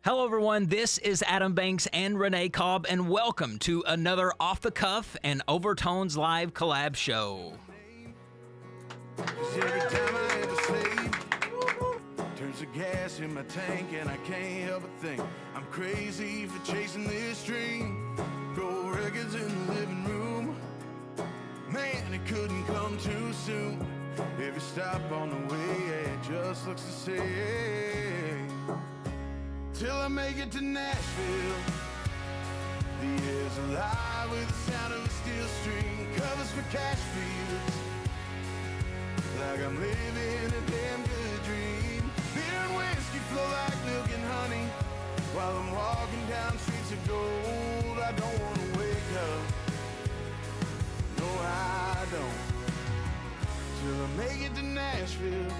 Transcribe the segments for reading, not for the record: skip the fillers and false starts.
Hello, everyone. This is Adam Banks and Renee Cobb, and welcome to another Off the Cuff and Overtones live collab show. 'Cause every time I ever slave, turns the gas in my tank, and I can't help but think I'm crazy for chasing this dream. Gold records in the living room, man, it couldn't come too soon. Every stop on the way, yeah, it just looks the same. Till I make it to Nashville, the air's alive with the sound of a steel string, covers for cash fields, like I'm living a damn good dream. Beer and whiskey flow like milk and honey, while I'm walking down streets of gold. I don't wanna wake up, no I don't, till I make it to Nashville.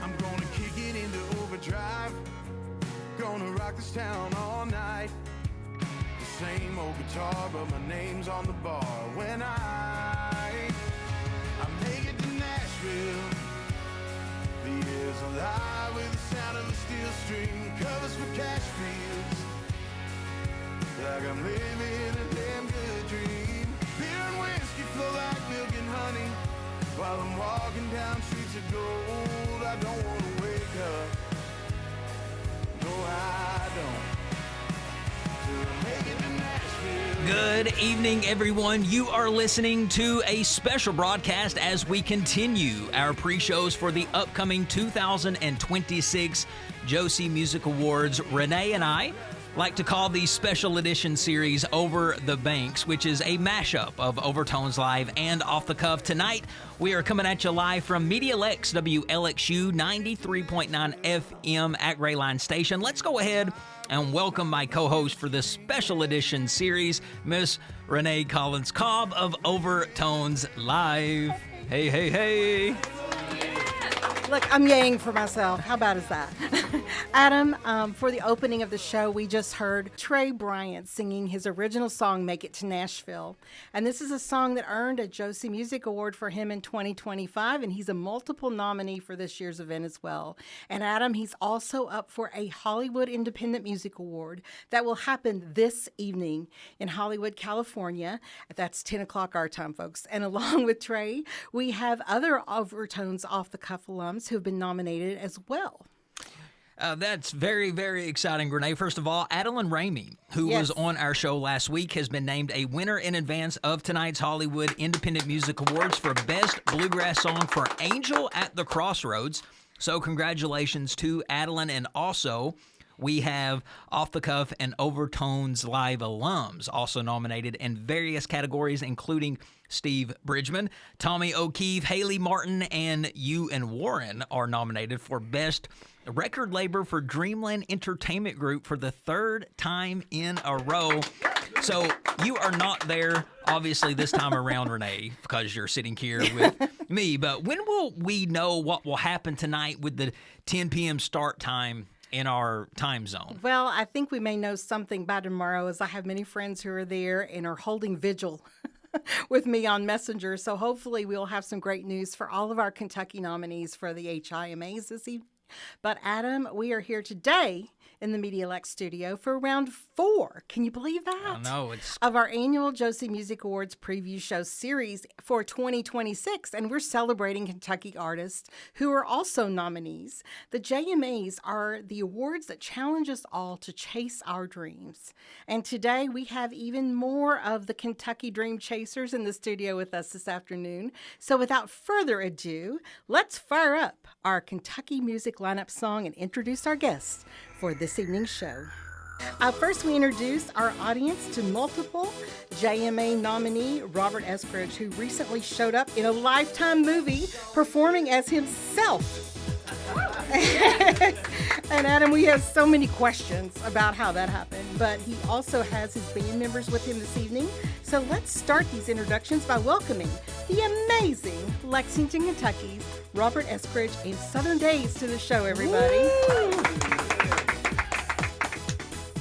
I'm gonna kick it into overdrive, gonna rock this town all night. Same old guitar, but my name's on the bar when I make it to Nashville. The air's alive with the sound of a steel string, covers for cash fields, like I'm living a damn good dream. Beer and whiskey flow like milk and honey, while I'm walking down streets of gold. I don't wanna wake up, no I don't. Good evening, everyone. You are listening to a special broadcast as we continue our pre-shows for the upcoming 2026 Josie Music Awards. Renee and I like to call the special edition series Over the Banks, which is a mashup of Overtones Live and Off the Cuff. Tonight, we are coming at you live from Media Lex, WLXU 93.9 FM at Gray Line Station. Let's go ahead and welcome my co-host for this special edition series, Miss Renee Collins Cobb of Overtones Live. Hey, hey, hey. Look, I'm yaying for myself. How bad is that? Adam, for the opening of the show, we just heard Trey Bryant singing his original song, Make It to Nashville. And this is a song that earned a Josie Music Award for him in 2025, and he's a multiple nominee for this year's event as well. And Adam, he's also up for a Hollywood Independent Music Award that will happen this evening in Hollywood, California. That's 10 o'clock our time, folks. And along with Trey, we have other Overtones Off the Cuff alums who have been nominated as well. That's very, very exciting, Renee. First of all, Adeline Ramey, who was on our show last week, has been named a winner in advance of tonight's Hollywood Independent Music Awards for Best Bluegrass Song for Angel at the Crossroads. So congratulations to Adeline. And also, we have Off the Cuff and Overtones Live alums also nominated in various categories, including Steve Bridgman, Tommy O'Keefe, Hailey Martin, and you and Warren are nominated for Best Record Labor for Dreamland Entertainment Group for the third time in a row. So you are not there, obviously, this time around, Renee, because you're sitting here with me. But when will we know what will happen tonight with the 10 p.m. start time in our time zone? Well, I think we may know something by tomorrow, as I have many friends who are there and are holding vigil with me on Messenger. So hopefully we'll have some great news for all of our Kentucky nominees for the HIMAs this evening. But Adam, we are here today in the Media Lex studio for round 4. Can you believe that? I know. It's of our annual Josie Music Awards preview show series for 2026, and we're celebrating Kentucky artists who are also nominees. The JMAs are the awards that challenge us all to chase our dreams. And today we have even more of the Kentucky Dream Chasers in the studio with us this afternoon. So without further ado, let's fire up our Kentucky music lineup song and introduce our guests for this evening's show. First, we introduce our audience to multiple JMA nominee Robert Eskridge, who recently showed up in a Lifetime movie performing as himself. And Adam, we have so many questions about how that happened, but he also has his band members with him this evening. So let's start these introductions by welcoming the amazing Lexington, Kentucky's Robert Eskridge and Southern Daze to the show, everybody. Woo!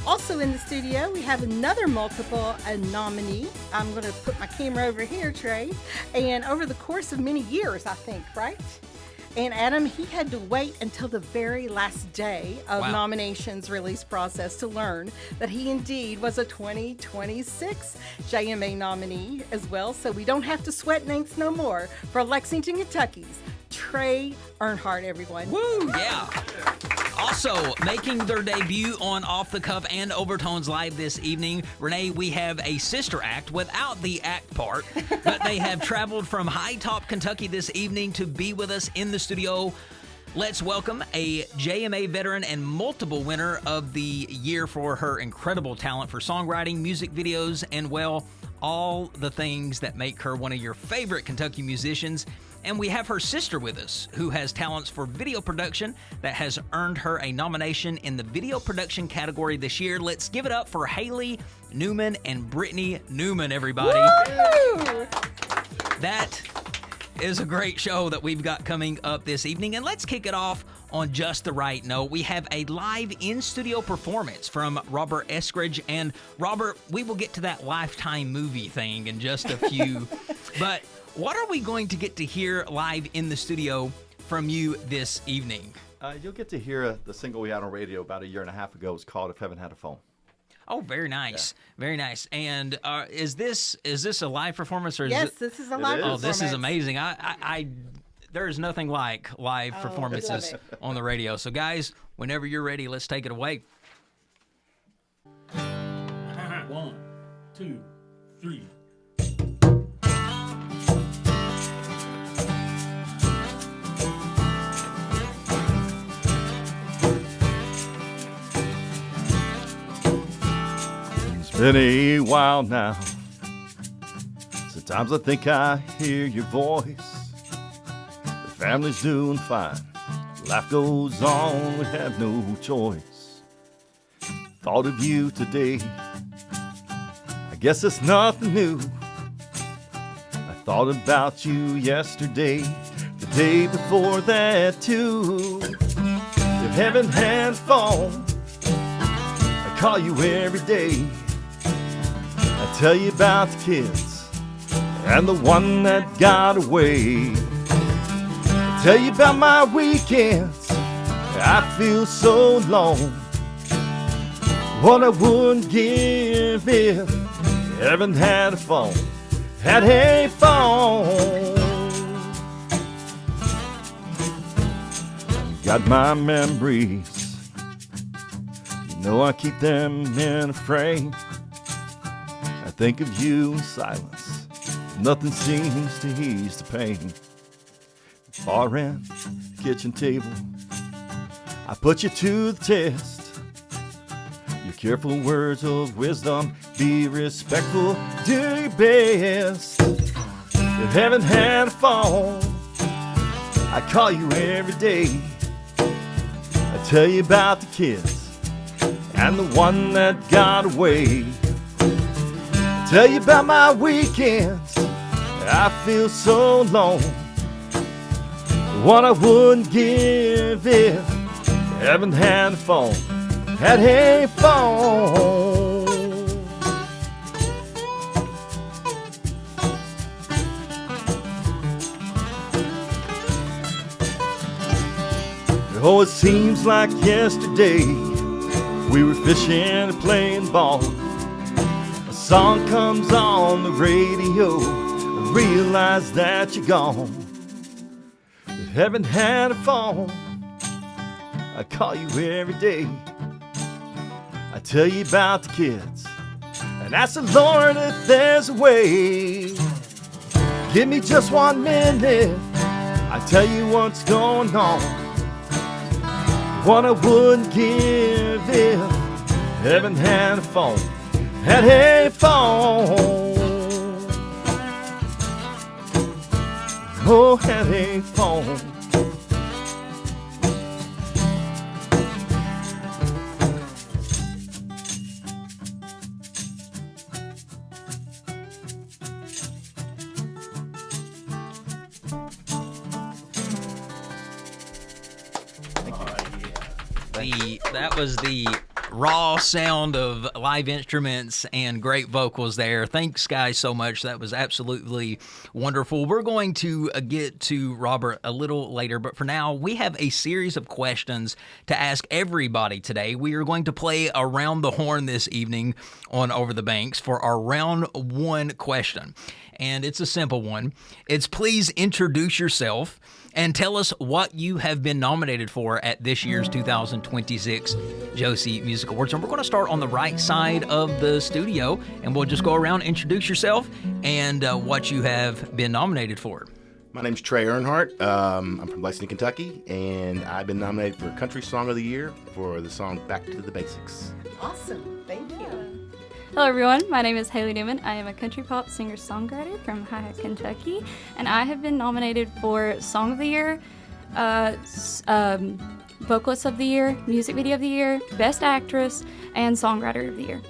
Also in the studio, we have another multiple nominee. I'm going to put my camera over here, Trey. And over the course of many years, I think, right? And Adam, he had to wait until the very last day of nominations release process to learn that he indeed was a 2026 JMA nominee as well. So we don't have to sweat nanks no more for Lexington, Kentucky's Trey Earnhardt, everyone. Woo, yeah. Also, making their debut on Off the Cuff and Overtones Live this evening, Renee, we have a sister act without the act part, but they have traveled from High Top, Kentucky this evening to be with us in the studio. Let's welcome a JMA veteran and multiple winner of the year for her incredible talent for songwriting, music videos, and, well, all the things that make her one of your favorite Kentucky musicians. And we have her sister with us, who has talents for video production that has earned her a nomination in the video production category this year. Let's give it up for Hailey, Newman, and Brittney Newman, everybody. Woo! That is a great show that we've got coming up this evening. And let's kick it off on just the right note. We have a live in-studio performance from Robert Eskridge. And Robert, we will get to that Lifetime movie thing in just a few. But what are we going to get to hear live in the studio from you this evening? You'll get to hear the single we had on radio about a year and a half ago. It's called If Heaven Had a Phone. Oh, very nice. Yeah. Very nice. And is this a live performance? Or yes, this is a live performance. Oh, this is amazing. There is nothing like live performances on the radio. So, guys, whenever you're ready, let's take it away. 1, 2, 3. Been a while now. Sometimes I think I hear your voice. The family's doing fine. Life goes on, we have no choice. Thought of you today. I guess it's nothing new. I thought about you yesterday, the day before that too. If heaven had fallen, I call you every day. I tell you about the kids and the one that got away. I tell you about my weekends. I feel so alone. What I wouldn't give if heaven had a phone. Had a phone. Got my memories. You know I keep them in a frame. I think of you in silence. Nothing seems to ease the pain. Far end, kitchen table, I put you to the test. Your careful words of wisdom, be respectful, do your best. If heaven had a phone, I call you every day. I tell you about the kids and the one that got away. Tell you about my weekends. I feel so alone. What I wouldn't give if heaven had a phone. Had a phone. Oh, it seems like yesterday we were fishing and playing ball. A song comes on the radio, I realize that you're gone. If heaven had a phone, I call you every day. I tell you about the kids and ask the Lord if there's a way. Give me just 1 minute, I tell you what's going on. What I wouldn't give if heaven had a phone. Had a phone. Oh, had a phone. That was the raw sound of live instruments and great vocals there. Thanks, guys, so much. That was absolutely wonderful. We're going to get to Robert a little later, but for now, we have a series of questions to ask everybody today. We are going to play Around the Horn this evening on Over the Banks for our round one question. And it's a simple one. It's please introduce yourself and tell us what you have been nominated for at this year's 2026 Josie Music Awards. And we're going to start on the right side of the studio, and we'll just go around, introduce yourself, and what you have been nominated for. My name's Trey Earnhardt. I'm from Lexington, Kentucky, and I've been nominated for Country Song of the Year for the song Back to the Basics. Awesome. Thank you. Hello everyone, my name is Hailey Newman. I am a country pop singer-songwriter from Kentucky, and I have been nominated for Song of the Year, Vocalist of the Year, Music Video of the Year, Best Actress, and Songwriter of the Year.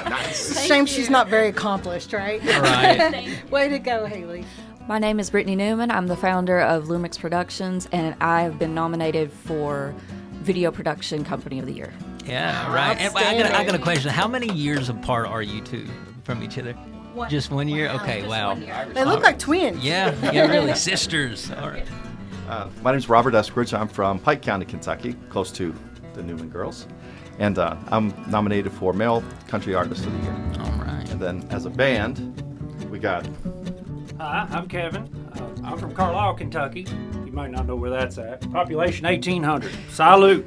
Nice. Shame she's not very accomplished, right? Right. Way to go, Hailey. My name is Brittney Newman. I'm the founder of Lumix Productions, and I have been nominated for Video Production Company of the Year. Yeah, right. And I got a question. How many years apart are you two from each other? Just 1 year? Okay, wow. They look like twins. Yeah, really. Sisters. All right. My name's Robert Eskridge. I'm from Pike County, Kentucky, close to the Newman girls. And I'm nominated for Male Country Artist of the Year. All right. And then as a band, we got Hi, I'm Kevin. I'm from Carlisle, Kentucky. You might not know where that's at. Population 1,800. Salute.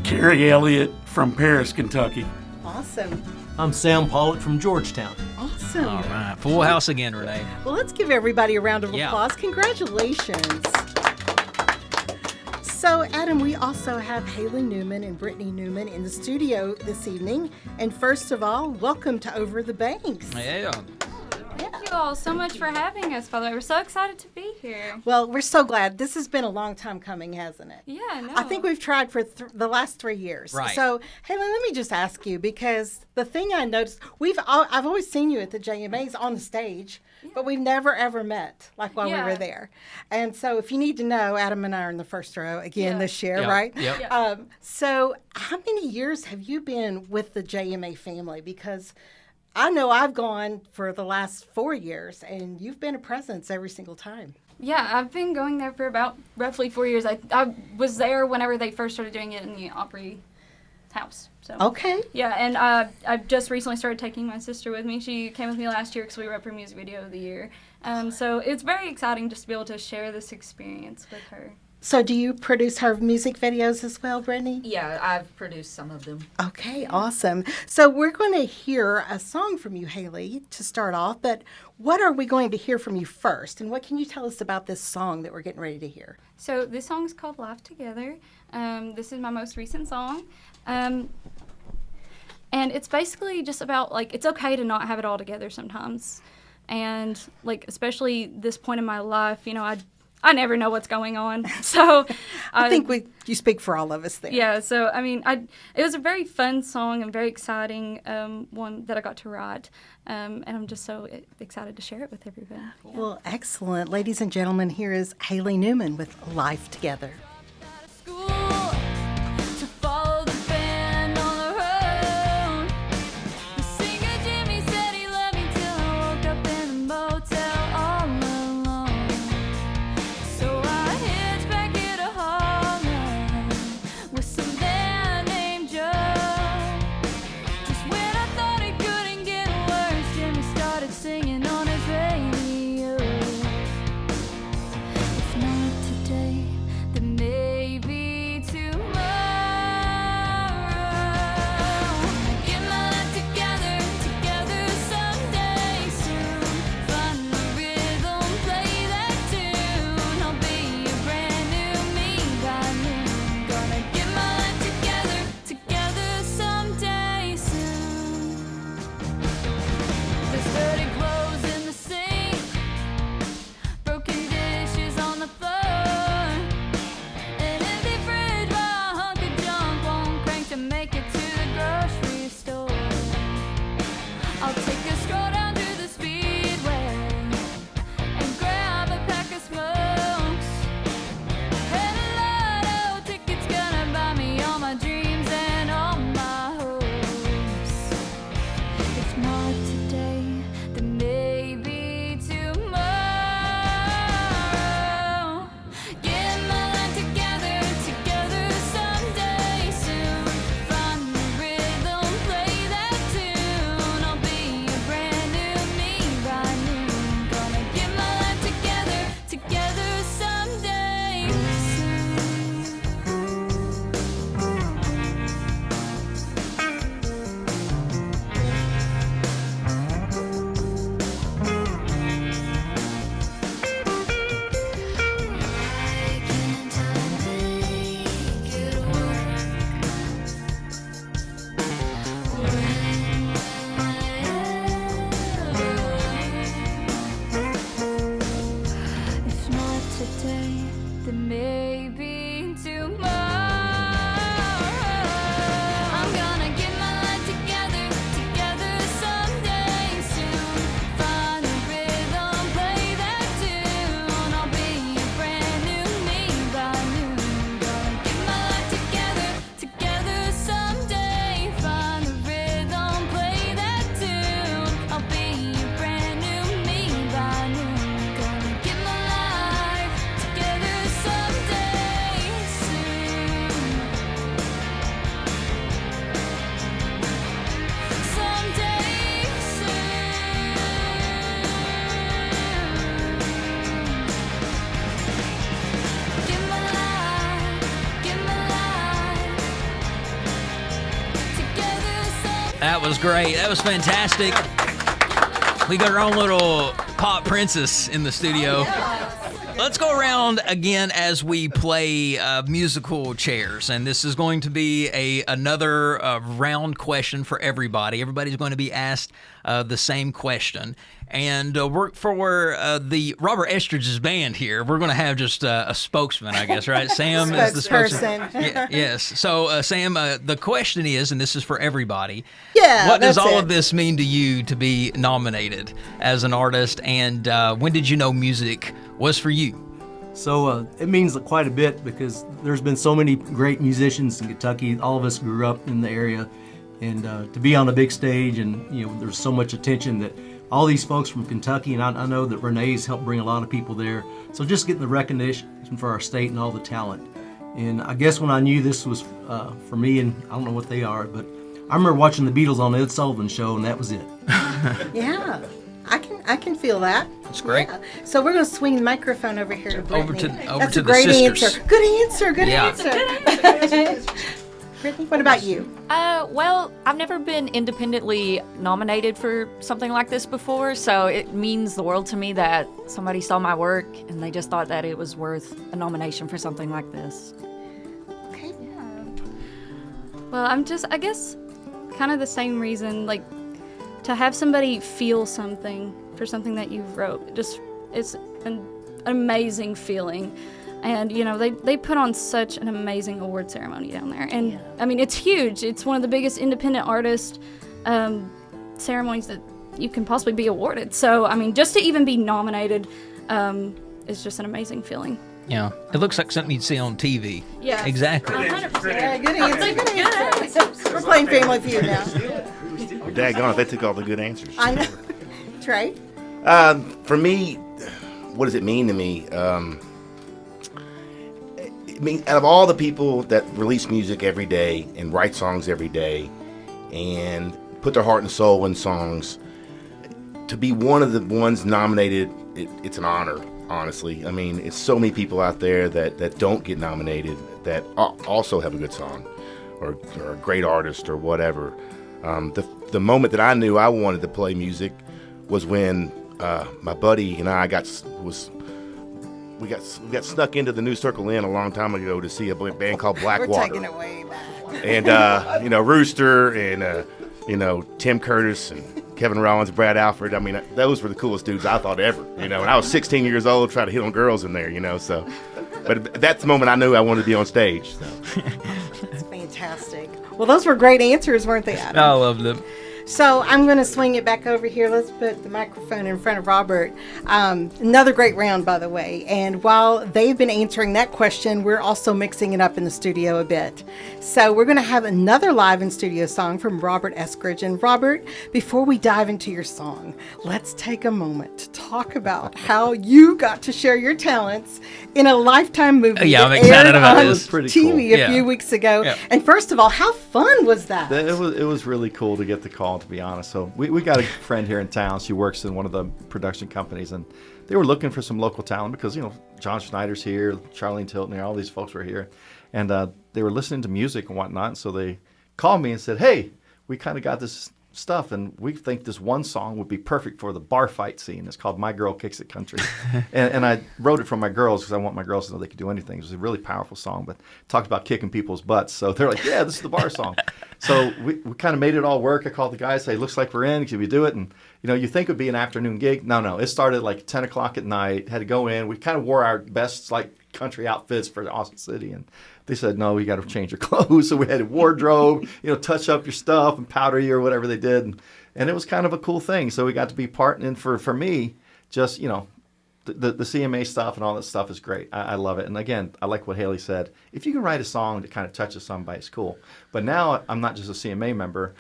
Carrie Elliott from Paris, Kentucky. Awesome. I'm Sam Pollock from Georgetown. Awesome. All right. Full house again, Renee. Well, let's give everybody a round of Yeah. applause. Congratulations. So, Adam, we also have Hailey Newman and Brittney Newman in the studio this evening. And first of all, welcome to Over the Banks. Yeah. Thank you all so much for having us, by the way. We're so excited to be here. Well, we're so glad. This has been a long time coming, hasn't it? Yeah, no. I think we've tried for the last 3 years. Right. So, Hailey, let me just ask you, because the thing I noticed, I've always seen you at the JMAs on the stage, but we've never ever met like while we Yeah. were there. And so, if you need to know, Adam and I are in the first row again Yeah. this year, Yep, right? yep. So, how many years have you been with the JMA family? Because I know I've gone for the last 4 years, and you've been a presence every single time. Yeah, I've been going there for about roughly 4 years. I was there whenever they first started doing it in the Opry house. So. Okay. Yeah, and I just recently started taking my sister with me. She came with me last year because we were up for Music Video of the Year. So it's very exciting just to be able to share this experience with her. So, do you produce her music videos as well, Brittney? Yeah, I've produced some of them. Okay, awesome. So we're going to hear a song from you, Hailey, to start off, but what are we going to hear from you first? And what can you tell us about this song that we're getting ready to hear? So this song is called Life Together. This is my most recent song. And it's basically just about, like, it's okay to not have it all together sometimes. And, like, especially this point in my life, you know, I never know what's going on. So I think you speak for all of us there. yeah, so I mean, it was a very fun song and very exciting one that I got to write, and I'm just so excited to share it with everybody. Yeah. Well, excellent. Ladies and gentlemen, here is Hailey Newman with Life Together. School to follow the band on the road. The singer Jimmy said he loved me till I woke up in a motel all alone. So I hitched back here to Harlem with some man named Joe. Just when I thought it couldn't get worse, Jimmy started singing on his radio. If not today, then maybe That was great. That was fantastic. We got our own little pop princess in the studio. Let's go around again as we play musical chairs, and this is going to be another round question for everybody. Everybody's going to be asked the same question, and we're for the Robert Eskridge's band here. We're going to have just a spokesman, I guess, right? Sam is the spokesman. Yes. So, Sam, the question is, and this is for everybody. Yeah. What does all of this mean to you to be nominated as an artist, and when did you know music was for you? So it means quite a bit because there's been so many great musicians in Kentucky. All of us grew up in the area, and to be on a big stage, and there's so much attention that all these folks from Kentucky, and I know that Renee's helped bring a lot of people there. So just getting the recognition for our state and all the talent. And I guess when I knew this was for me, and I don't know what they are, but I remember watching the Beatles on the Ed Sullivan Show, and that was it. Yeah. I can feel that. That's great. Yeah. So we're going to swing the microphone over here to Brittney. Over That's to a great the sisters. answer. Good answer. Good Yeah. answer. Brittney, what about you? Well, I've never been independently nominated for something like this before, so it means the world to me that somebody saw my work and they just thought that it was worth a nomination for something like this. Okay. Well, I guess, kind of the same reason, like, to have somebody feel something for something that you wrote, it's an amazing feeling. And, they put on such an amazing award ceremony down there. And, I mean, it's huge. It's one of the biggest independent artist ceremonies that you can possibly be awarded. So, I mean, just to even be nominated is just an amazing feeling. Yeah, it looks like something you'd see on TV. Yeah. Exactly. 100%. Yeah, good answer. We're playing Family Feud now. Daggone it, they took all the good answers. I know. Trey? For me, what does it mean to me? Out of all the people that release music every day and write songs every day and put their heart and soul in songs, to be one of the ones nominated, it's an honor, honestly. I mean, it's so many people out there that don't get nominated that also have a good song or a great artist or whatever. The moment that I knew I wanted to play music was when my buddy and I got snuck into the New Circle Inn a long time ago to see a band called Blackwater. We're taking it way back. And Rooster and Tim Curtis and Kevin Rollins, Brad Alford. I mean, those were the coolest dudes I thought ever. And I was 16 years old trying to hit on girls in there. So, but that's the moment I knew I wanted to be on stage. So. That's fantastic. Well, those were great answers, weren't they, Adam? I love them. So I'm going to swing it back over here. Let's put the microphone in front of Robert. Another great round, by the way. And while they've been answering that question, we're also mixing it up in the studio a bit. So we're going to have another live in studio song from Robert Eskridge. And Robert, before we dive into your song, let's take a moment to talk about how you got to share your talents in a Lifetime movie Yeah, I'm that excited aired about on this. Pretty TV cool. a few weeks ago. Yeah. And first of all, how fun was that? It was really cool to get the call, to be honest. So we got a friend here in town. She works in one of the production companies, and they were looking for some local talent because, John Schneider's here, Charlene Tilton here, all these folks were here. And they were listening to music and whatnot. So they called me and said, hey, we kind of got this stuff, and we think this one song would be perfect for the bar fight scene. It's called My Girl Kicks It Country. and I wrote it for my girls because I want my girls to know they could do anything. It was a really powerful song, but it talked about kicking people's butts. So they're like, yeah, this is the bar song. So we kind of made it all work. I called the guys, say, looks like we're in. Can we do it? And, you think it would be an afternoon gig. No. It started like 10 o'clock at night. Had to go in. We kind of wore our best, country outfits for Austin City. And they said, no, you got to change your clothes. So we had a wardrobe, touch up your stuff and powder you or whatever they did. And it was kind of a cool thing. So we got to be partnering for me, just, the CMA stuff and all that stuff is great. I love it. And again, I like what Hailey said. If you can write a song that kind of touches somebody, it's cool. But now I'm not just a CMA member.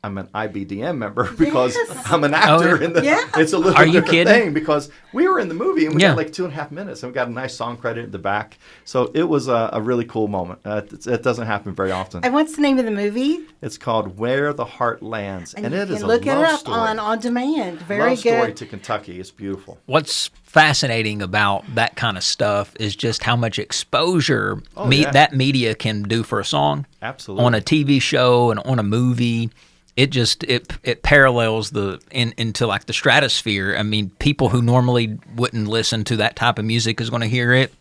I'm an IBDM member because I'm an actor in the. Yeah. It's a little Are you different kidding? thing because we were in the movie and we Yeah. got like 2.5 minutes and we got a nice song credit at the back. So it was a really cool moment. It doesn't happen very often. And what's the name of the movie? It's called Where the Heart Lands, and you it is can a look it love up story. on demand. Very love story good. to Kentucky. It's beautiful. What's fascinating about that kind of stuff is just how much exposure Oh, yeah. that media can do for a song, Absolutely. on a TV show and on a movie. it parallels into like the stratosphere. I mean, people who normally wouldn't listen to that type of music is going to hear it.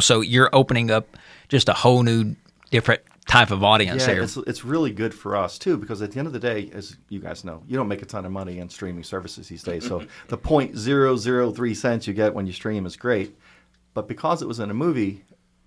So you're opening up just a whole new, different type of audience there. It's really good for us too, because at the end of the day, as you guys know, you don't make a ton of money in streaming services these days. So the 0.003 cents you get when you stream is great, but because it was in a movie,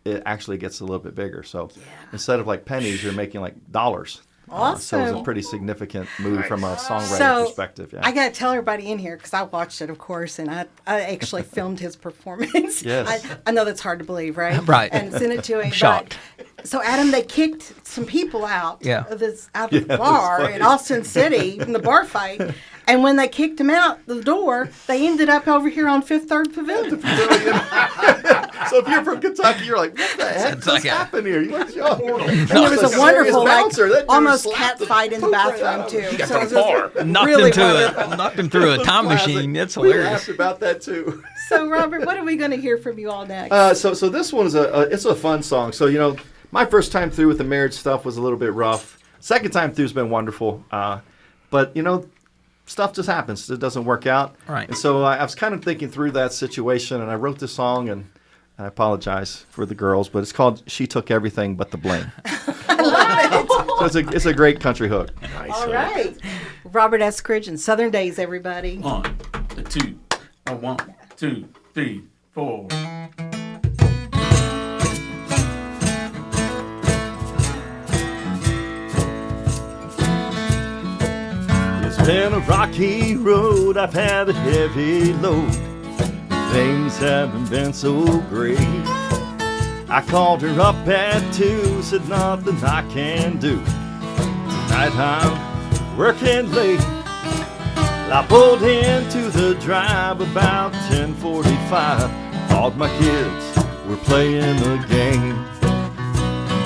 it actually gets a little bit bigger. So instead of like pennies, you're making like dollars. Awesome. So it was a pretty significant move from a songwriting perspective. Yeah. I got to tell everybody in here, because I watched it, of course, and I actually filmed his performance. Yes. I know that's hard to believe, right? Right. And sent it to him. Shocked. So, Adam, they kicked some people out Yeah. of the bar in Austin City in the bar fight. And when they kicked him out the door, they ended up over here on Fifth Third Pavilion. So if you're from Kentucky, you're like, what the heck just happened here? What's y'all? And there was a wonderful, bouncer. That dude almost slapped cat fight in the bathroom, too. got So from it was far. Knocked him through a time machine. That's We hilarious. laughed about that too. So, Robert, what are we going to hear from you all next? So this one is it's a fun song. So my first time through with the marriage stuff was a little bit rough. Second time through's been wonderful. But stuff just happens. It doesn't work out. Right. And so I was kind of thinking through that situation, and I wrote this song, and I apologize for the girls, but it's called "She Took Everything But the Blame." So it's a great country hook. Nice. All right. Robert Eskridge and Southern Days, everybody. 1, 2, 1, 2, 3, 4. It's been a rocky road, I've had a heavy load. Things haven't been so great. I called her up at 2, said nothing I can do. Tonight I'm working late. I pulled into the drive about 10:45. Thought my kids were playing the game.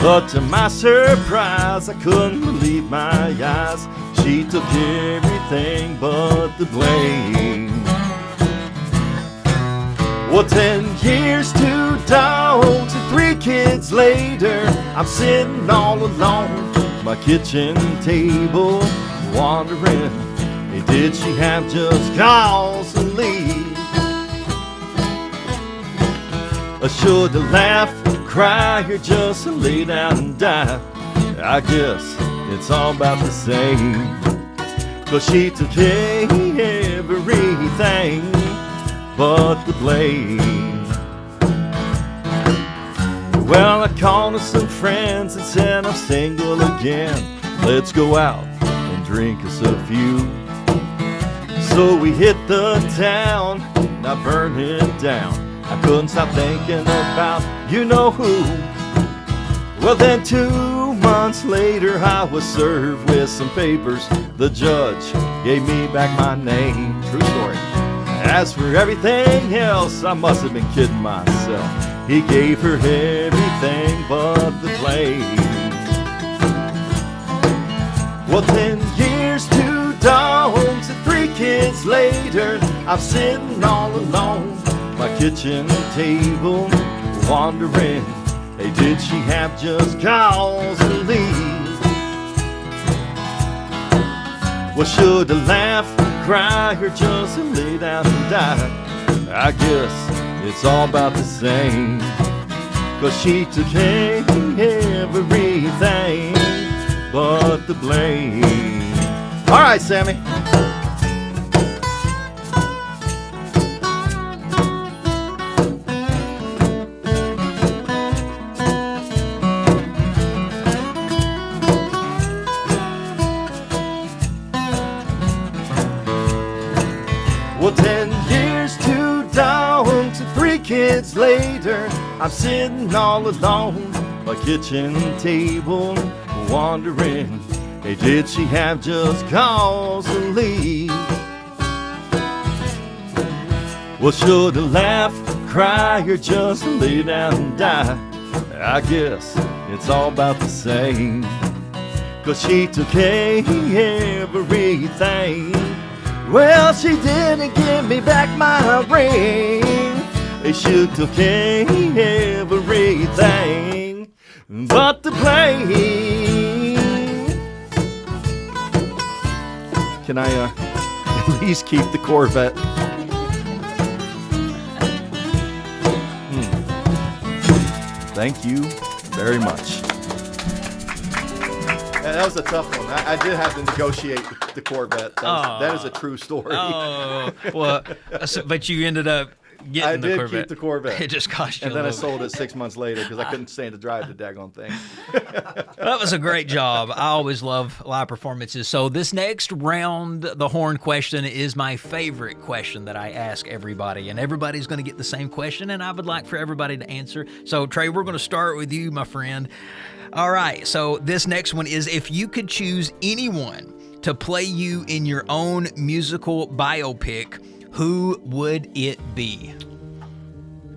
But to my surprise, I couldn't believe my eyes. She took everything but the blame. Well, 10 years, 2 dogs, and 3 kids later, I'm sitting all alone at my kitchen table, wondering, hey, did she have just cause to leave? Or should I laugh, cry, or just lay down and die? I guess it's all about the same. 'Cause she took everything but the blame. Well, I called us some friends and said I'm single again. Let's go out and drink us a few. So we hit the town, and I burned it down. I couldn't stop thinking about you-know-who. Well, then 2 months later, I was served with some papers. The judge gave me back my name. True story. As for everything else, I must have been kidding myself. He gave her everything but the blame. Well, 10 years, 2 dogs, and 3 kids later, I'm sitting all alone at my kitchen table, wondering, hey, did she have just cause to leave? Well, should I laugh, cry, or just lay down and die? I guess it's all about the same. 'Cause she took everything but the blame. All right, Sammy. Well, 10 years, 2 dogs, and 3 kids later, I'm sitting all alone at my kitchen table, wondering, hey, did she have just cause to leave? Well, should I laugh, cry, or just lay down and die? I guess it's all about the same. 'Cause she took everything. Well, she didn't give me back my ring. She took everything but the blame. Can I at least keep the Corvette? Thank you very much. Yeah, that was a tough one. I did have to negotiate the Corvette. That is a true story. Oh, well, but you ended up getting I the did Corvette. keep the Corvette. It just cost you And a then I little sold it 6 months later because I couldn't stand to drive the daggone thing. That was a great job. I always love live performances. So this next round, the horn question, is my favorite question that I ask everybody. And everybody's going to get the same question, and I would like for everybody to answer. So, Trey, we're going to start with you, my friend. All right, so this next one is, if you could choose anyone to play you in your own musical biopic, who would it be?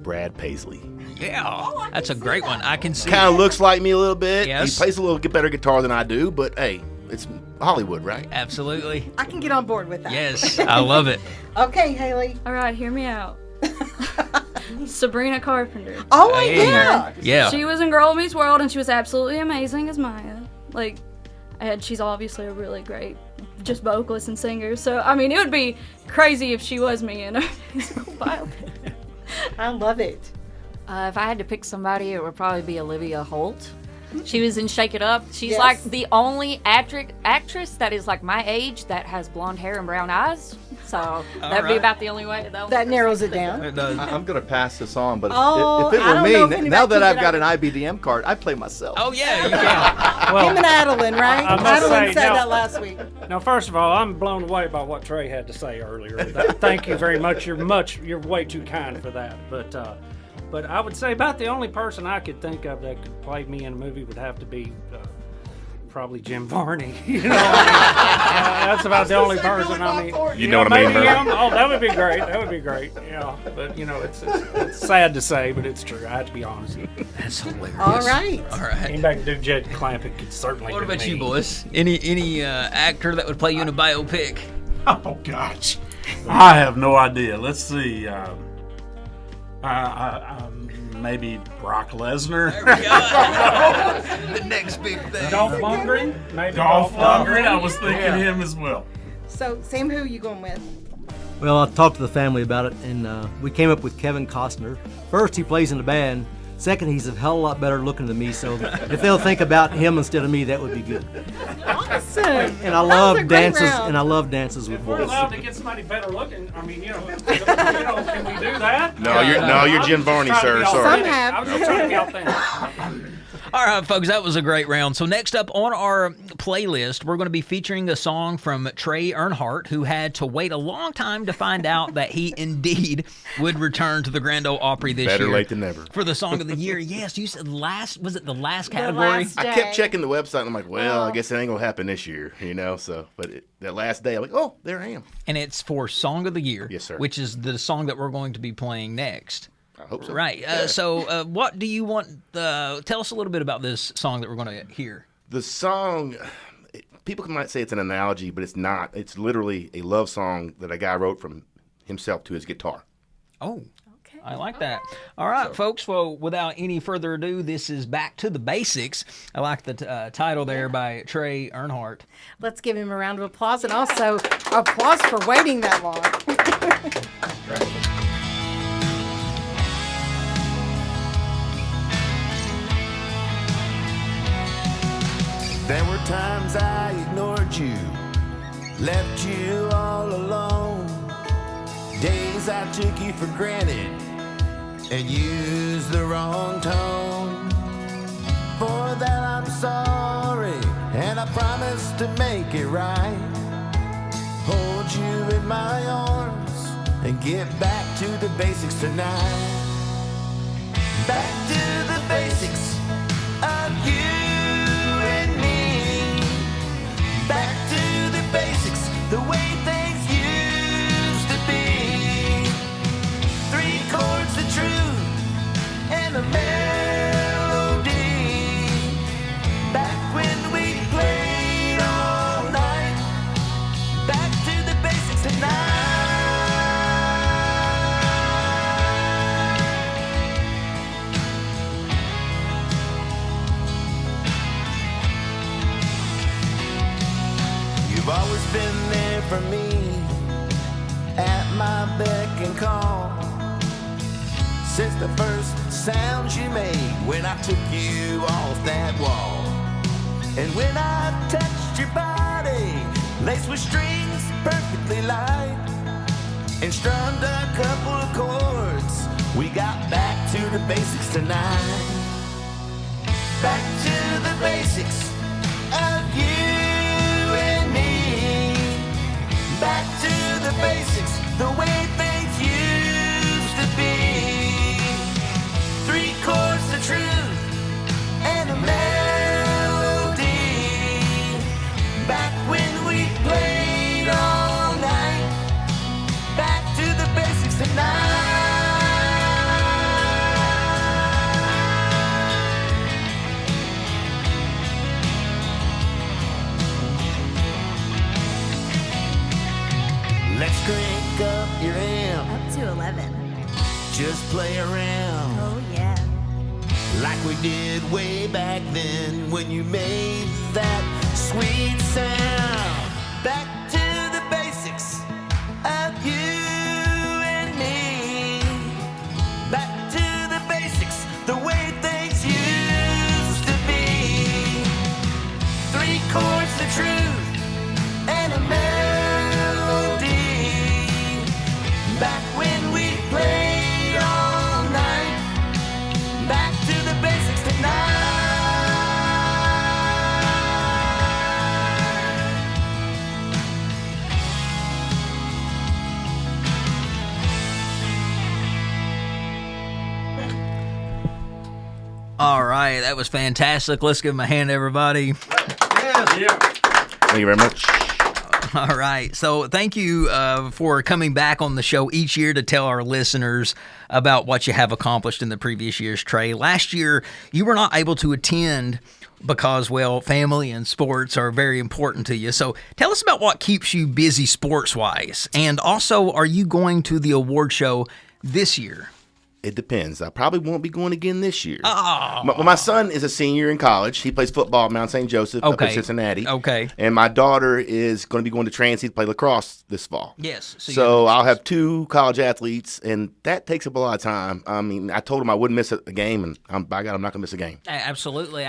Brad Paisley. Yeah, that's a great one. I can see. Kind of looks like me a little bit. Yes. He plays a little better guitar than I do, but hey, it's Hollywood, right? Absolutely. I can get on board with that. Yes, I love it. Okay, Hailey. All right, hear me out. Sabrina Carpenter. Oh, Hey. yeah. Yeah. She was in Girl Meets World, and she was absolutely amazing as Maya. Like, and she's obviously a really great just vocalist and singer. So, I mean, it would be crazy if she was me in a musical biopic. I love it. If I had to pick somebody, it would probably be Olivia Holt. She was in Shake It Up. She's Yes. like the only actress that is like my age that has blonde hair and brown eyes. So that'd right. be about the only way. That narrows it down. It does. I'm going to pass this on, but Oh, if it I were don't know if me, anybody now that can I've get got out. an IBDM card, I'd play myself. Oh, yeah, you can. Well, Him and Adeline, right? I must Adeline say, said no. that last week. now, first of all, I'm blown away by what Trey had to say earlier. Thank you very much. You're way too kind for that. But I would say about the only person I could think of that could play me in a movie would have to be probably Jim Varney. You know, that's about the only person. I mean, You know what I mean, maybe Herbie? Oh, that would be great. That would be great. Yeah, but it's sad to say, but it's true. I have to be honest. That's hilarious. All right. All right. Anybody can do Jed Clampett could certainly. What do about me. you, boys? Any actor that would play you in a biopic? Oh gosh, I have no idea. Let's see. Maybe Brock Lesnar. The next big thing. Dolph Lundgren? Maybe Dolph Lundgren. I Lundgren? was thinking him as well. So, Sam, who are you going with? Well, I talked to the family about it, and we came up with Kevin Costner. First, he plays in the band. Second, he's a hell of a lot better looking than me, so if they'll think about him instead of me, that would be good. Awesome. And I That was a love great dances, round. and I love dances with If we're boys. allowed to get somebody better looking, I mean, can we do that? No, you're Jim Varney, sir. Sorry. Some have. I was just trying to be authentic. All right, folks, that was a great round. So next up on our playlist, we're going to be featuring a song from Trey Earnhardt, who had to wait a long time to find out that he indeed would return to the Grand Ole Opry this year. Better late than never. For the Song of the Year. Yes, you said was it the last category? last- I kept checking the website and I'm like, well, I guess it ain't gonna happen this year, So, but that last day, I'm like, oh, there I am. And it's for Song of the Year. Yes, sir. Which is the song that we're going to be playing next. I hope so. Right. So what do you want? Tell us a little bit about this song that we're going to hear. The song, people might say it's an analogy, but it's not. It's literally a love song that a guy wrote from himself to his guitar. Oh, okay. I like that. All right, folks. Well, without any further ado, this is Back to the Basics. I like the title there by Trey Earnhardt. Let's give him a round of applause, and also applause for waiting that long. There were times I ignored you, left you all alone. Days I took you for granted and used the wrong tone. For that I'm sorry, and I promise to make it right. Hold you in my arms and get back to the basics tonight. Back to the basics of you and me. Back to the basics, the way things used to be. 3 chords, the truth, and a melody. Back when we played all night. Back to the basics tonight. You've always been there since the first sounds you made when I took you off that wall. And when I touched your body, laced with strings perfectly light, and strummed a couple of chords, we got back to the basics tonight. Back to the basics of you and me. Back to the basics, the way things used to be. 3 chords of truth and a melody. Back when we played all night. Back to the basics tonight. Let's crank up your amp. Up to 11. Just play around. Oh, yeah. Like we did way back then when you made that sweet sound. Back to the basics of you and me. Back to the basics, the way things used to be. 3 chords of truth and a melody. Back when we played all night. Back to the basics tonight. All right, that was fantastic. Let's give him a hand, everybody. Thank you very much. All right. So thank you for coming back on the show each year to tell our listeners about what you have accomplished in the previous years, Trey. Last year, you were not able to attend because, well, family and sports are very important to you. So tell us about what keeps you busy sports-wise. And also, are you going to the award show this year? It depends. I probably won't be going again this year. Oh. My son is a senior in college. He plays football at Mount St. Joseph up in Cincinnati. Okay. And my daughter is going to be going to Transy to play lacrosse this fall. Yes. So I'll have 2 college athletes, and that takes up a lot of time. I mean, I told him I wouldn't miss a game, and by God, I'm not going to miss a game. Absolutely.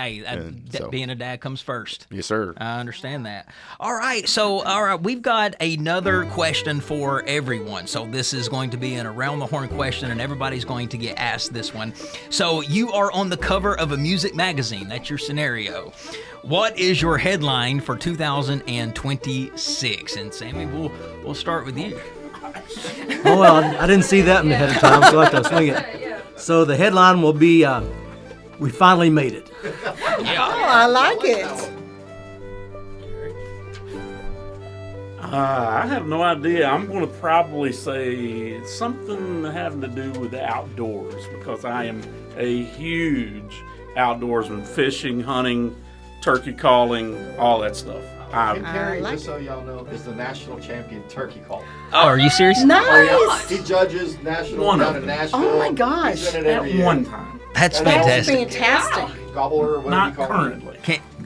Being a dad comes first. Yes, sir. I understand that. All right. So, we've got another question for everyone. So this is going to be an around the horn question, and everybody's going to get asked this one. So you are on the cover of a music magazine. That's your scenario. What is your headline for 2026? And Sammy, we'll start with you. Oh, well, I didn't see that in ahead of time, so I have to swing it. So the headline will be, we finally made it. Oh, I like it. I have no idea. I'm going to probably say something having to do with the outdoors because I am a huge outdoorsman. Fishing, hunting, turkey calling, all that stuff. Perry, just so y'all know, is the national champion turkey caller. Oh, are you serious? Nice. Oh, yeah. He judges national down in Nashville. Oh my gosh. He's in it every year. One time. That's That's fantastic. fantastic. Gobbler or whatever Not you call currently.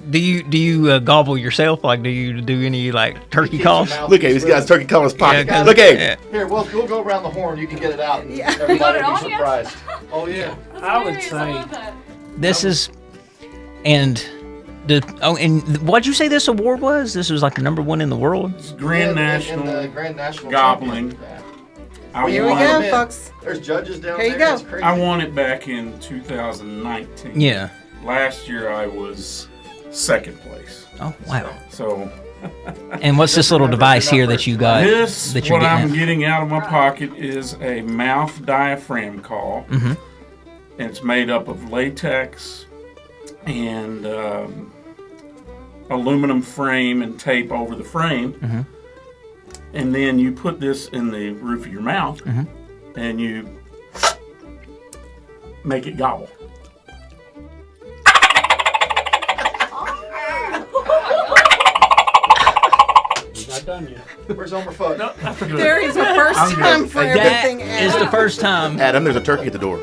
Do you gobble yourself? Like, do you do any like turkey calls? Look at him. He's got his turkey calling in his pocket. Yeah, Look at him. it. Here, we'll go around the horn. You can get it out. And Yeah. everybody You got will it be on yet? surprised. Oh, yeah. I would say This is, and what'd you say this award was? This was like the #1 in the world. Grand In National the Grand National Gobbling. Champion. Here we won go, it. folks. There's judges down Here you there. go. It's crazy. I won it back in 2019. Yeah. Last year I was second place. Oh wow. So And what's this little device here that you got? this, that you're what I'm getting at? getting out of my pocket is a mouth diaphragm call. Mhm. And it's made up of latex and aluminum frame and tape over the frame. Mhm. And then you put this in the roof of your mouth Mhm. and you make it gobble. not done yet. Where's Elmer Fudd? No, that's good. There is a first time for everything. That is the first time Adam, there's a turkey at the door.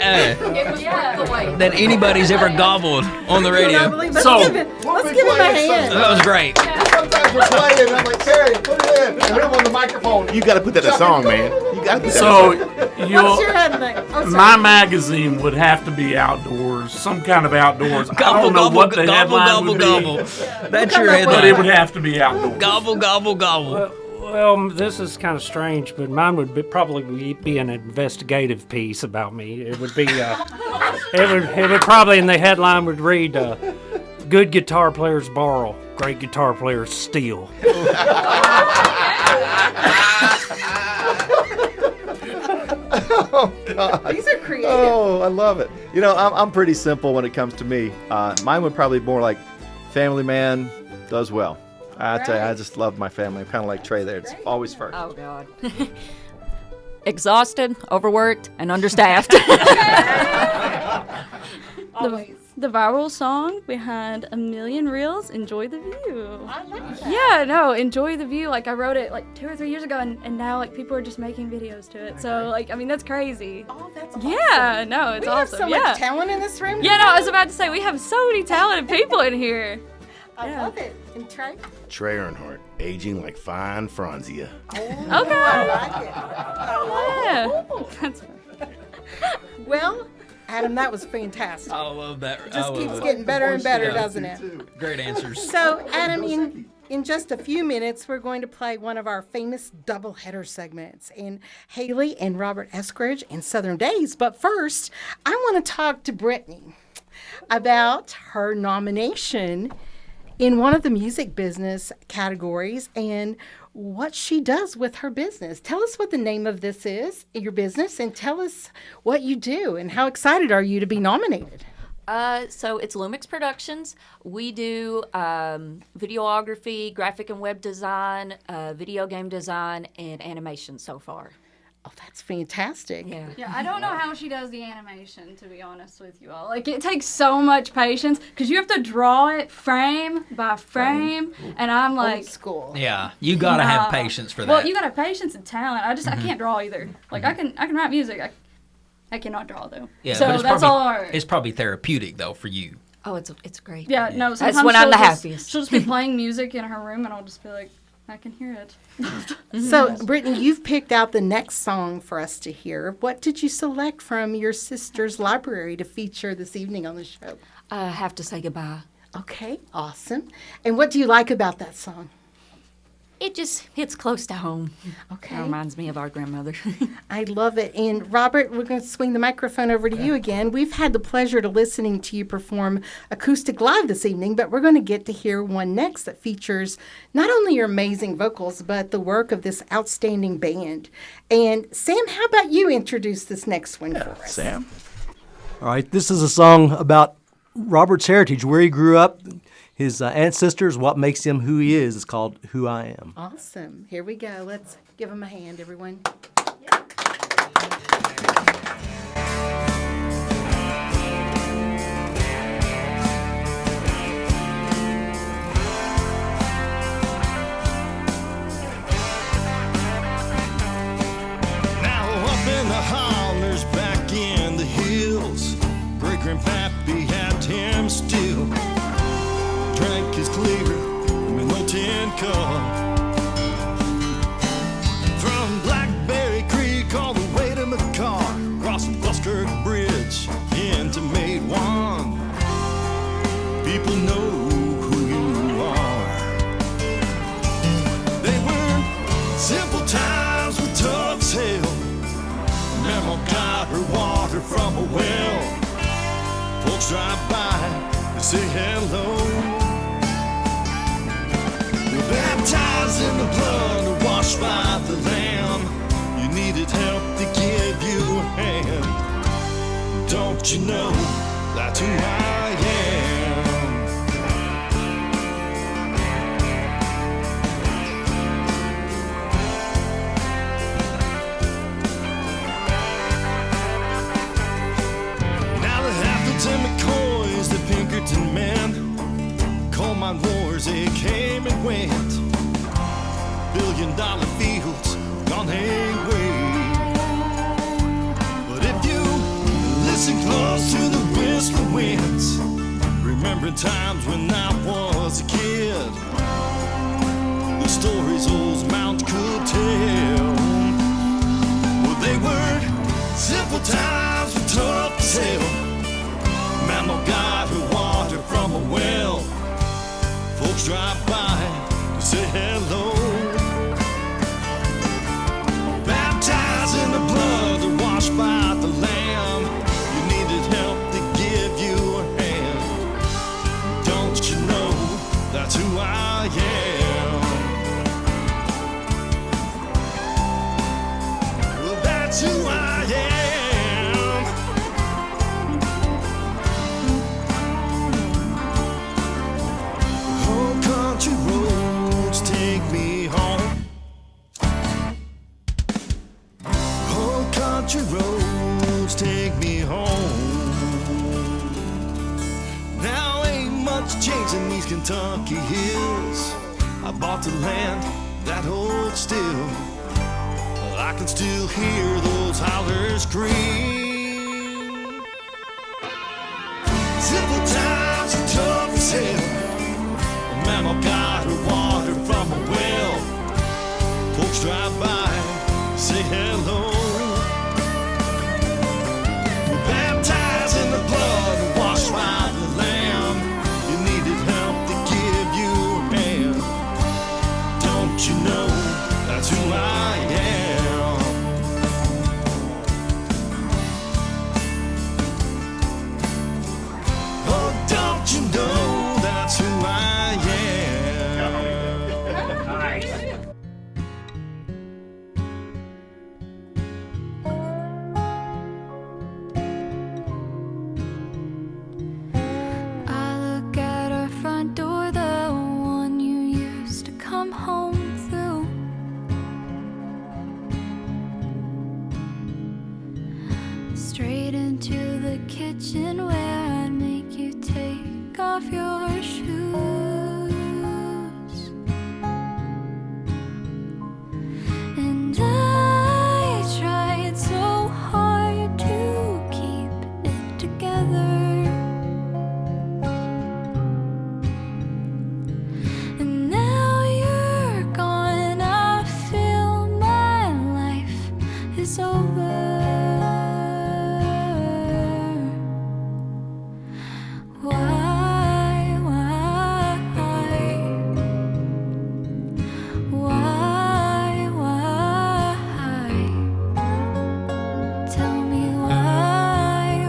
that anybody's ever gobbled on the radio. Let's So- give him a hand. That was great. Sometimes we're playing, and I'm like, Terry, put it in. And him on the microphone. You got to put that in a song, man. You got So What's your headline? Oh, sorry. my magazine would have to be outdoors, some kind of outdoors. I don't know what the headline would be, That's your but headline. it would have to be outdoors. Gobble, gobble, gobble. Well, this is kind of strange, but mine would probably be an investigative piece about me. It would be, it would probably in the headline would read, "Good guitar players borrow, great guitar players steal." Oh, God. These are creative. Oh, I love it. You know, I'm pretty simple when it comes to me. Mine would probably be more like Family Man does well. I tell you, I just love my family. I'm kind of like Trey there. It's always first. Oh, God. Exhausted, overworked, and understaffed. The viral song behind A Million Reels, Enjoy the View. I like that. Yeah, no, Enjoy the View. Like, I wrote it like 2 or 3 years ago, and now, like, people are just making videos to it. So, like, I mean, that's crazy. Oh, that's awesome. Yeah, no, it's We have awesome. so yeah. much talent in this room. Yeah, no, I was about to say, we have so many talented people in here. I love it. And Trey? Trey Earnhardt, aging like fine Franzia. Okay. I like it. I like Yeah. That's it. Well, Adam, that was fantastic. I love that. It just keeps getting better and better, doesn't it? Great answers. So, Adam, in just a few minutes, we're going to play one of our famous doubleheader segments in Hailey and Robert Eskridge and Southern Daze. But first, I want to talk to Brittney about her nomination in one of the music business categories and what she does with her business. Tell us what the name of this is, your business, and tell us what you do and how excited are you to be nominated? So it's Lumix Productions. We do videography, graphic and web design, video game design, and animation so far. Oh, that's fantastic. Yeah, I don't know how she does the animation, to be honest with you all. Like, it takes so much patience because you have to draw it frame by frame, and I'm like, Old school. Yeah, you gotta have patience for that. well, you gotta have patience and talent. I can't draw either. Like, I can write music. I cannot draw though. Yeah, so but it's that's probably, all hard. It's probably therapeutic though for you. Oh, it's great. Yeah, no. Sometimes That's when I'm the she'll just- happiest. She'll just be playing music in her room, and I'll just be like, I can hear it. So, Brittney, you've picked out the next song for us to hear. What did you select from your sister's library to feature this evening on the show? I have to say goodbye. Okay, awesome. And what do you like about that song? It just hits close to home. Okay. It reminds me of our grandmother. I love it. And Robert, we're going to swing the microphone over to you again. We've had the pleasure to listening to you perform acoustic live this evening, but we're going to get to hear one next that features not only your amazing vocals, but the work of this outstanding band. And Sam, how about you introduce this next one for us? Sam? All right, this is a song about Robert's heritage, where he grew up, his ancestors, what makes him who he is. It's called Who I Am. Awesome. Here we go. Let's give him a hand, everyone. Now up in the hollers, back in the hills, great grandpappy had him still. Drank his clear with no tin cup. From Blackberry Creek all the way to McCarr, crossing Buskirk Bridge into Maid One. People know who you are. They were simple times with tough as hell. Mama got her water from a well. Folks drive by and say hello. We're baptized in the blood and washed by the Lamb. You needed help to give you a hand. Don't you know that's who I am? Now the Haffels and McCoys, the Pinkerton men, coal mine wars, they came and went. $1 billion fields gone away. But if you listen close to the whistling winds, remembering times when I was a kid, the stories old Mount could tell. Simple times were tough as hell. Mama got her water from a well. Folks drive by to say hello. Baptized in the blood, they're washed by the Lamb. You needed help to give you a hand. Don't you know that's who I am? Well, that's who I am. Oh, country roads take me home. Oh, country roads take me home. Now ain't much change in these Kentucky hills. I bought the land that holds still. I can still hear those hollers scream. Simple times are tough as hell. Mama got her water from a well. Folks drive by, say hello. We're baptized in the blood and washed by the Lamb. You needed help to give you a hand. Don't you know that's who I am? Oh, don't you know that's who I am? Nice. I look at our front door, the one you used to come home through. Straight into the kitchen where I'd make you take off your shoes. And I tried so hard to keep it together. And now you're gone, I feel my life is over. Why, tell me why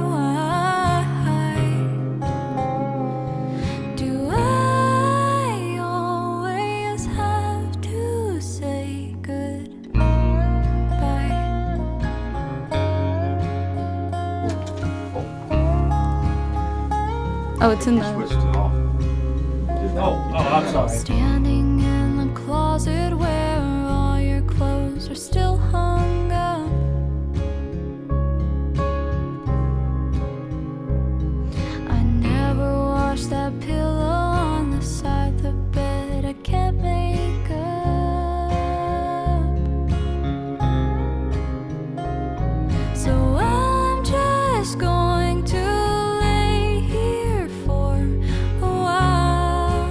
do I always have to say goodbye? Oh, it's in the. I'm sorry. Standing in the closet where all your clothes are still hung up. I never washed that pillow on the side of the bed. I can't make up. So I'm just going to lay here for a while.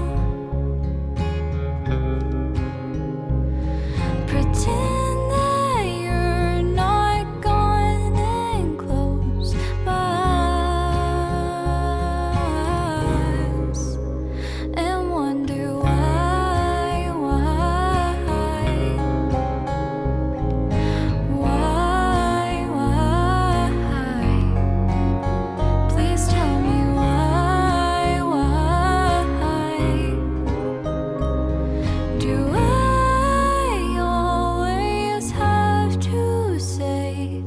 Pretend that you're not gone and close my eyes and wonder why please tell me why do I always have to say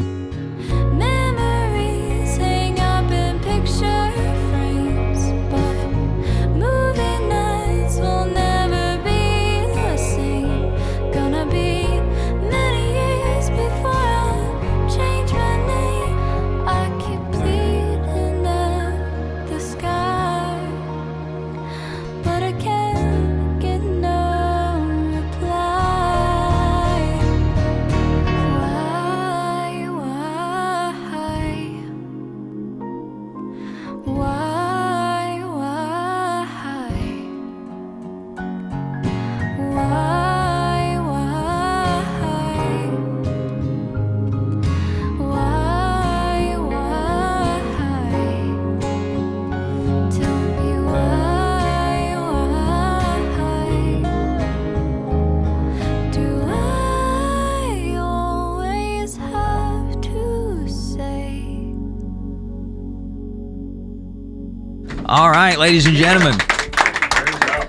memories hang up in picture frames, but movie nights will never be the same. Gonna be many years before I change my name. I keep pleading at the sky, but I can't get no reply. Why All right, ladies and gentlemen.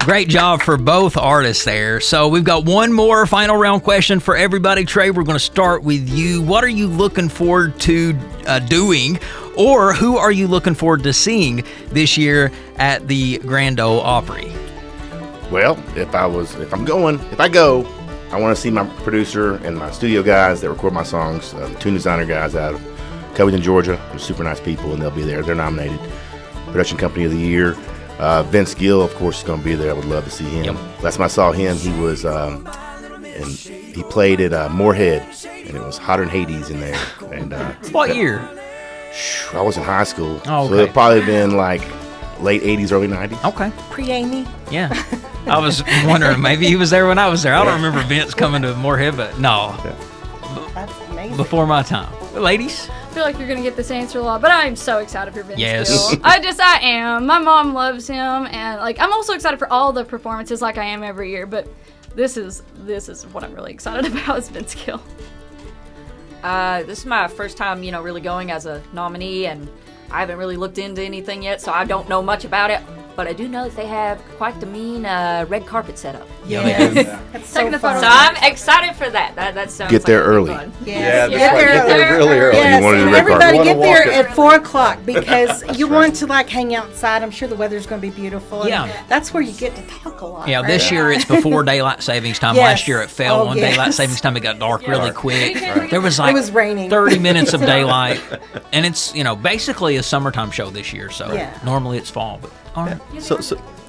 Great job for both artists there. So we've got one more final round question for everybody. Trey, we're going to start with you. What are you looking forward to doing, or who are you looking forward to seeing this year at the Grand Ole Opry? Well, if I go, I want to see my producer and my studio guys that record my songs, the tune designer guys out of Covington, Georgia. They're super nice people, and they'll be there. They're nominated Production Company of the Year. Vince Gill, of course, is going to be there. I would love to see him. Last time I saw him, he was, and he played at Moorhead, and it was hotter than Hades in there. And what year? I was in high school, oh, okay. So it probably been like late 80s, early 90s. Okay. Pre-Amy. Yeah. I was wondering, maybe he was there when I was there. I don't remember Vince coming to Moorhead, but no. That's amazing. Before my time. Ladies? I feel like you're going to get this answer a lot, but I'm so excited for Vince Yes. Gill. I am. My mom loves him, and like I'm also excited for all the performances like I am every year, but this is what I'm really excited about is Vince Gill. This is my first time, really going as a nominee, and I haven't really looked into anything yet, so I don't know much about it. But I do know that they have quite the mean red carpet setup. Yes. That's so fun. So I'm excited for that. That sounds Get there like early. fun. Yes. Get there really early. Yes, You wanted and the red everybody carpet. get there at 4 o'clock because you want to like hang outside. I'm sure the weather's going to be beautiful. And Yeah. that's where you get to talk a lot. Yeah, right? this year it's before daylight savings time. Yes. Last year it fell Oh, on yes. daylight savings time. It got dark really quick. There was like It was raining. 30 minutes of daylight. And it's, basically a summertime show this year. So Yeah. normally it's fall. But all right.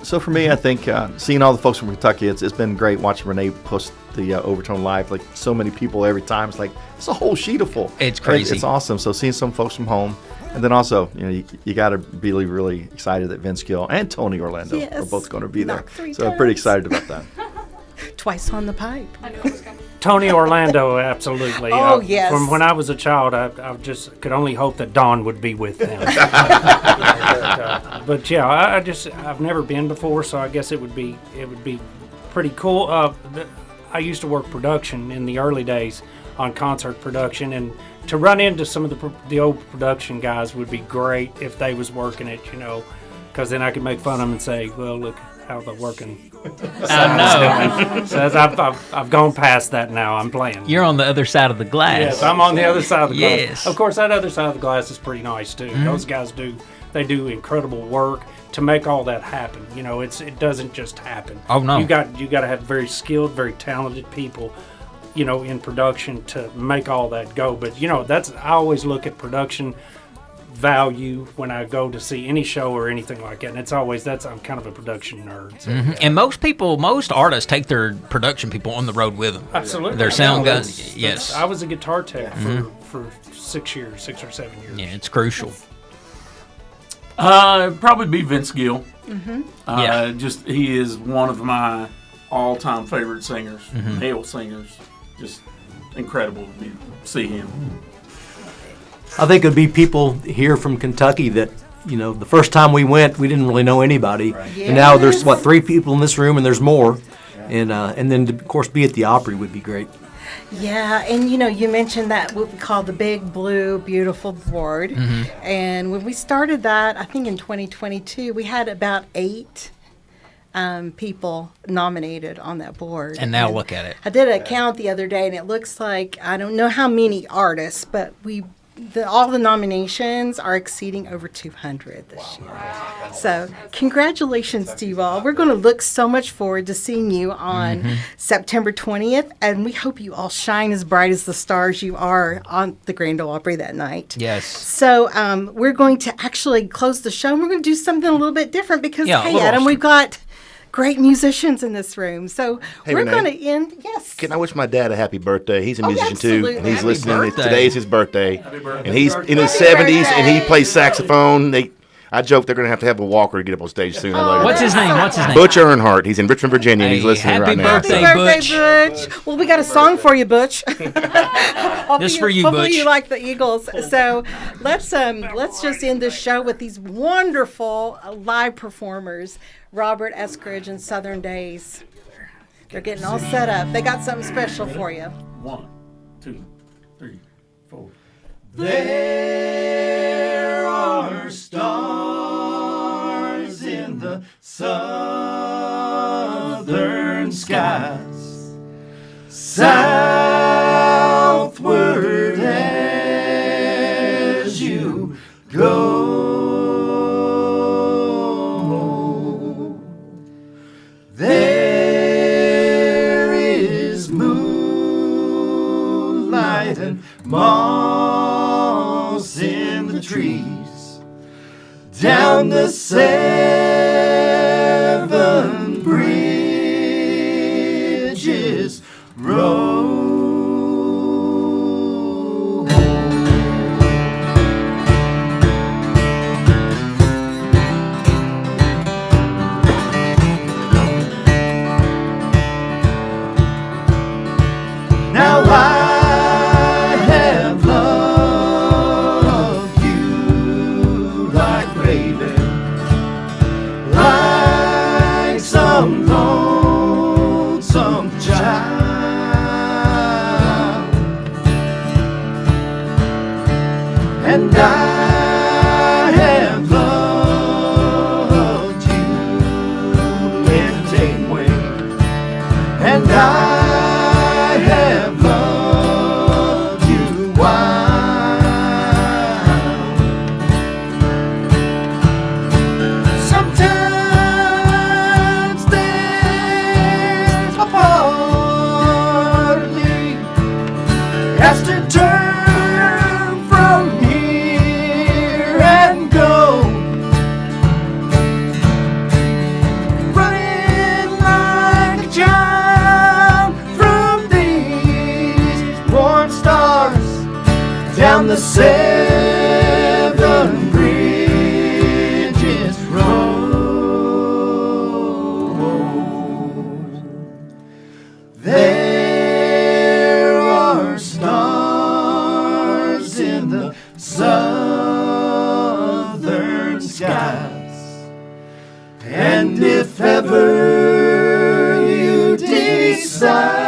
So for me, I think seeing all the folks from Kentucky, it's been great watching Renee post the Overtone live. Like so many people every time. It's like it's a whole sheet of full. It's crazy. It's awesome. So seeing some folks from home, and then also you got to be really excited that Vince Gill and Tony Orlando Yes. are both going to be there. Knock 3 So I'm pretty times. excited about that. Twice on the pipe. Tony Orlando, absolutely. Oh, yes. From when I was a child, I just could only hope that Don would be with them. But yeah, I've never been before, so I guess it would be pretty cool. I used to work production in the early days on concert production, and to run into some of the old production guys would be great if they was working it, because then I could make fun of them and say, well, look how they're working. I know. So I've gone past that now. I'm playing. You're on the other side of the glass. Yes, I'm on the other side of the glass. Yes. Of course, that other side of the glass is pretty nice too. Those guys do incredible work to make all that happen. It doesn't just happen. Oh, no. You got to have very skilled, very talented people, in production to make all that go. But I always look at production value when I go to see any show or anything like that, and it's always I'm kind of a production nerd. So, yeah. And most artists take their production people on the road with them. Absolutely. Their sound guys. Yes. I was a guitar tech for 6 or 7 years. Yeah, it's crucial. Probably be Vince Gill. Yeah. Just he is one of my all-time favorite singers, male singers. Just incredible to see him. I think it would be people here from Kentucky that, the first time we went, we didn't really know anybody. Right. And now there's, 3 people in this room, and there's more. Yeah. And then, of course, be at the Opry would be great. Yeah, and you mentioned that what we call the Big Blue Beautiful Board. And when we started that, I think in 2022, we had about 8 people nominated on that board. And now look at it. I did a count the other day, and it looks like, I don't know how many artists, but all the nominations are exceeding over 200 this year. So congratulations to you all. We're going to look so much forward to seeing you on September 20th, and we hope you all shine as bright as the stars you are on the Grand Ole Opry that night. Yes. So we're going to actually close the show, and we're going to do something a little bit different because, hey, Adam, we've got great musicians in this room. So we're Renee, going to end. Yes. Can I wish my dad a happy birthday? He's a musician too, and he's Happy listening. birthday. Today's his birthday, and he's in his Happy 70s, and he birthday. plays saxophone. I joke they're going to have a walker to get up on stage sooner or later. What's his name? Butch Earnhardt. He's in Richmond, Virginia, and he's Hey, listening happy right now. birthday, Happy birthday, Butch. Well, we got a song for you, Butch. Just for you, hopefully Butch. you like the Eagles. So let's just end this show with these wonderful live performers, Robert Eskridge and Southern Daze. They're getting all set up. They got something special for you. 1, 2, 3, 4. There are stars the southern skies, southward as you go. There is moonlight and moss in the trees down the 7 Bridges Road. Now I have loved you like baby, like some lonesome child, and I have loved you in a tame way, and I have loved you wild. Sometimes there's a part of me has to turn from here and go, running like a child from these warm stars down the 7 Bridges Road. There are stars in the southern skies, and if ever you decide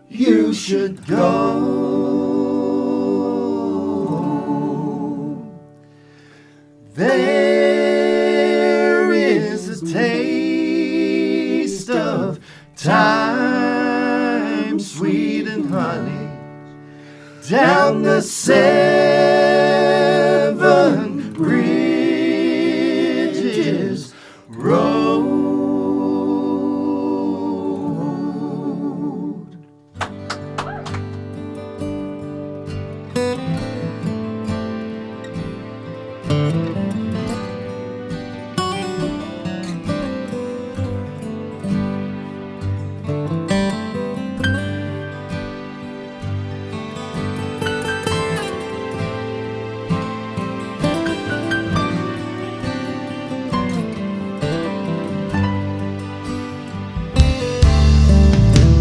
you should go, there is a taste of time, sweet and honey, down the 7 Bridges Road.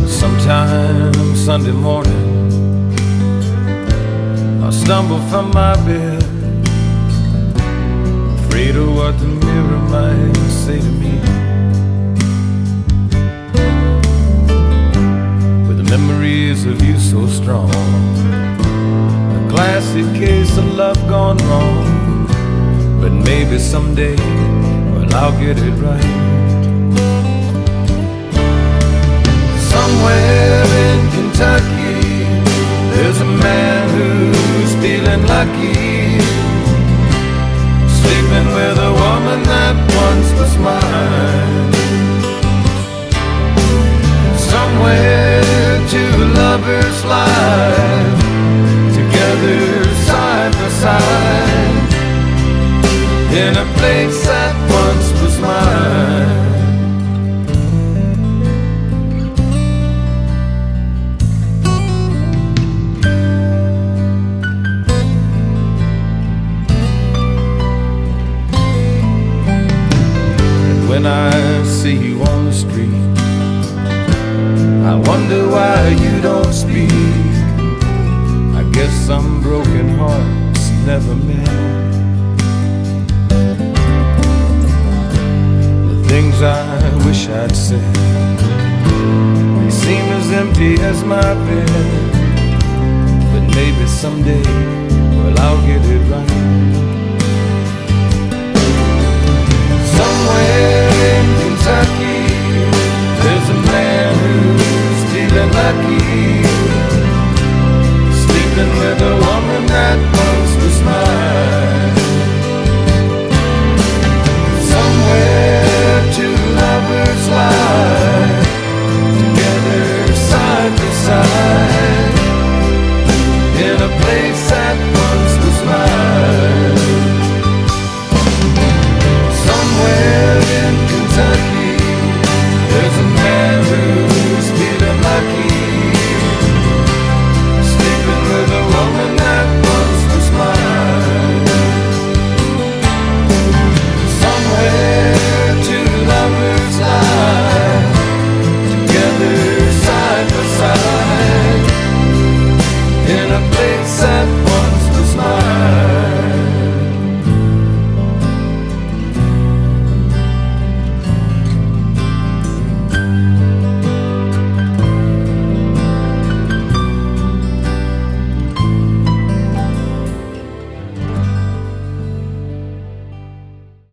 Sometime Sunday morning, I stumble from my bed, afraid of what the mirror might say to me. With the memories of you so strong, a classic case of love gone wrong. But maybe someday, well, I'll get it right. Somewhere in Kentucky, there's a man who's feeling lucky, sleeping with a woman that once was mine. Somewhere two lovers lie together side by side in a place that once was mine. When I see you on the street, I wonder why you don't speak. I guess some broken hearts never met. The things I wish I'd said, they seem as empty as my bed. But maybe someday, well, I'll get it right.